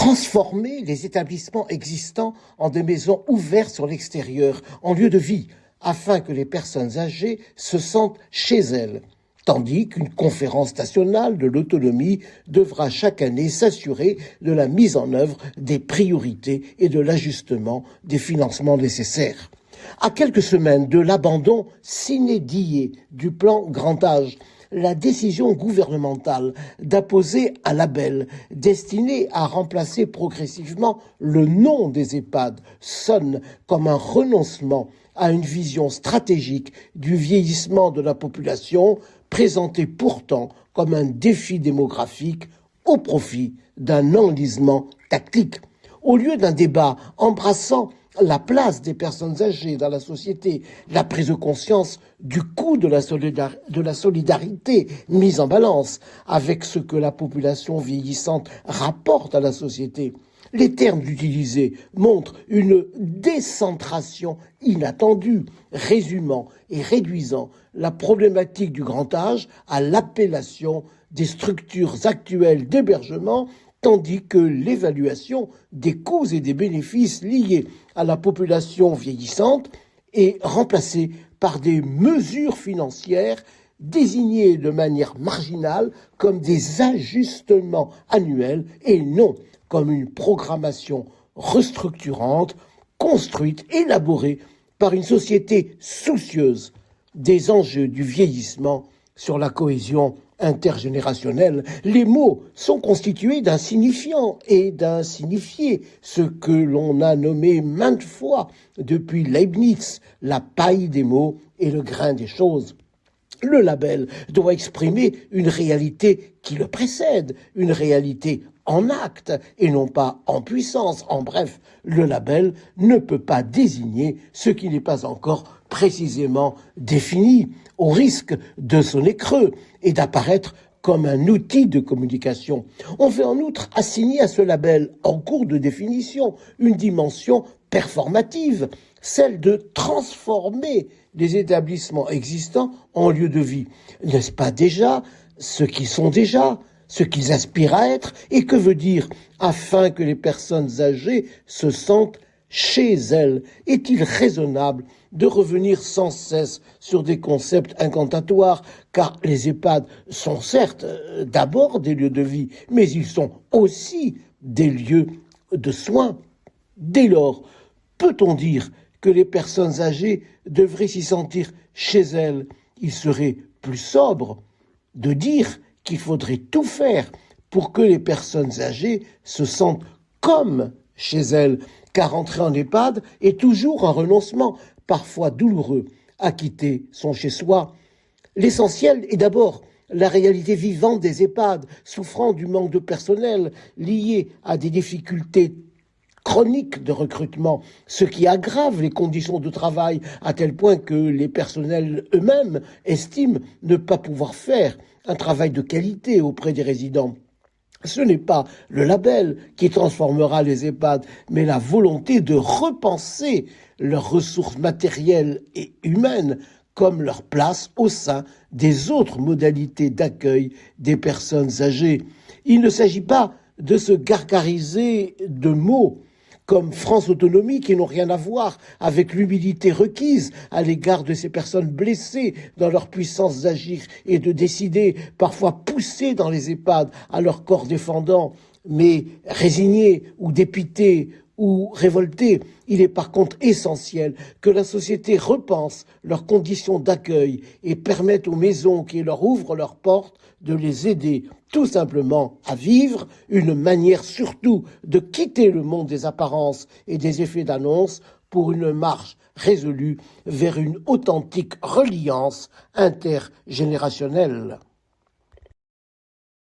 transformer les établissements existants en des maisons ouvertes sur l'extérieur, en lieu de vie, afin que les personnes âgées se sentent chez elles, tandis qu'une conférence nationale de l'autonomie devra chaque année s'assurer de la mise en œuvre des priorités et de l'ajustement des financements nécessaires. À quelques semaines de l'abandon sine die du plan Grand Âge, la décision gouvernementale d'apposer un label destiné à remplacer progressivement le nom des EHPAD sonne comme un renoncement à une vision stratégique du vieillissement de la population, présentée pourtant comme un défi démographique au profit d'un enlisement tactique. Au lieu d'un débat embrassant la place des personnes âgées dans la société, la prise de conscience du coût de la solidarité mise en balance avec ce que la population vieillissante rapporte à la société, les termes utilisés montrent une décentration inattendue, résumant et réduisant la problématique du grand âge à l'appellation des structures actuelles d'hébergement, tandis que l'évaluation des coûts et des bénéfices liés à la population vieillissante est remplacée par des mesures financières désignées de manière marginale comme des ajustements annuels et non comme une programmation restructurante, construite, élaborée par une société soucieuse des enjeux du vieillissement sur la cohésion intergénérationnelle. Les mots sont constitués d'un signifiant et d'un signifié, ce que l'on a nommé maintes fois depuis Leibniz, la paille des mots et le grain des choses. Le label doit exprimer une réalité qui le précède, une réalité en acte et non pas en puissance. En bref, le label ne peut pas désigner ce qui n'est pas encore précisément défini, au risque de sonner creux et d'apparaître comme un outil de communication. On veut en outre assigner à ce label, en cours de définition, une dimension performative, celle de transformer les établissements existants en lieux de vie. N'est-ce pas déjà ce qu'ils sont déjà, ce qu'ils aspirent à être, et que veut dire afin que les personnes âgées se sentent chez elles? Est-il raisonnable de revenir sans cesse sur des concepts incantatoires, car les EHPAD sont certes d'abord des lieux de vie, mais ils sont aussi des lieux de soins. Dès lors, peut-on dire que les personnes âgées devraient s'y sentir chez elles? Il serait plus sobre de dire qu'il faudrait tout faire pour que les personnes âgées se sentent comme chez elles, car entrer en EHPAD est toujours un renoncement, parfois douloureux, à quitter son chez-soi. L'essentiel est d'abord la réalité vivante des EHPAD, souffrant du manque de personnel lié à des difficultés chroniques de recrutement, ce qui aggrave les conditions de travail à tel point que les personnels eux-mêmes estiment ne pas pouvoir faire un travail de qualité auprès des résidents. Ce n'est pas le label qui transformera les EHPAD, mais la volonté de repenser leurs ressources matérielles et humaines comme leur place au sein des autres modalités d'accueil des personnes âgées. Il ne s'agit pas de se gargariser de mots comme France Autonomie qui n'ont rien à voir avec l'humilité requise à l'égard de ces personnes blessées dans leur puissance d'agir et de décider, parfois poussées dans les EHPAD à leur corps défendant, mais résignées ou dépitées ou révoltées. Il est par contre essentiel que la société repense leurs conditions d'accueil et permette aux maisons qui leur ouvrent leurs portes de les aider tout simplement à vivre, une manière surtout de quitter le monde des apparences et des effets d'annonce pour une marche résolue vers une authentique reliance intergénérationnelle.